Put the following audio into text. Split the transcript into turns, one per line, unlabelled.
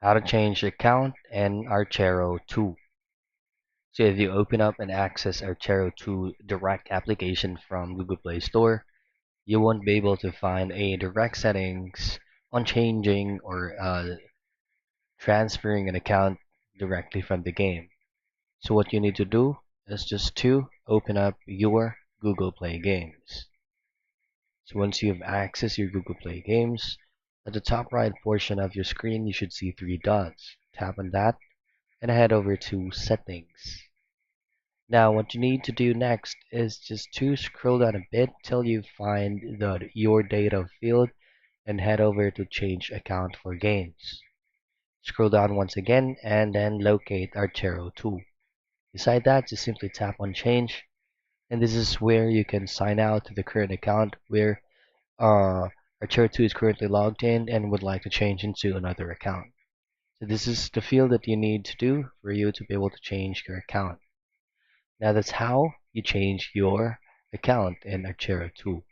How to change account in Archero 2. So if you open up and access Archero 2 direct application from Google Play Store, you won't be able to find a direct settings on changing or transferring an account directly from the game. So what you need to do is just to open up your Google Play Games. So once you've accessed your Google Play Games, at the top right portion of your screen you should see three dots. Tap on that and head over to Settings. Now what you need to do next is just to scroll down a bit till you find the Your Data field and head over to Change Account for Games. Scroll down once again and then locate Archero 2. Beside that, just simply tap on Change, and this is where you can sign out to the current account where Archero 2 is currently logged in and would like to change into another account. So this is the field that you need to do for you to be able to change your account. Now that's how you change your account in Archero 2.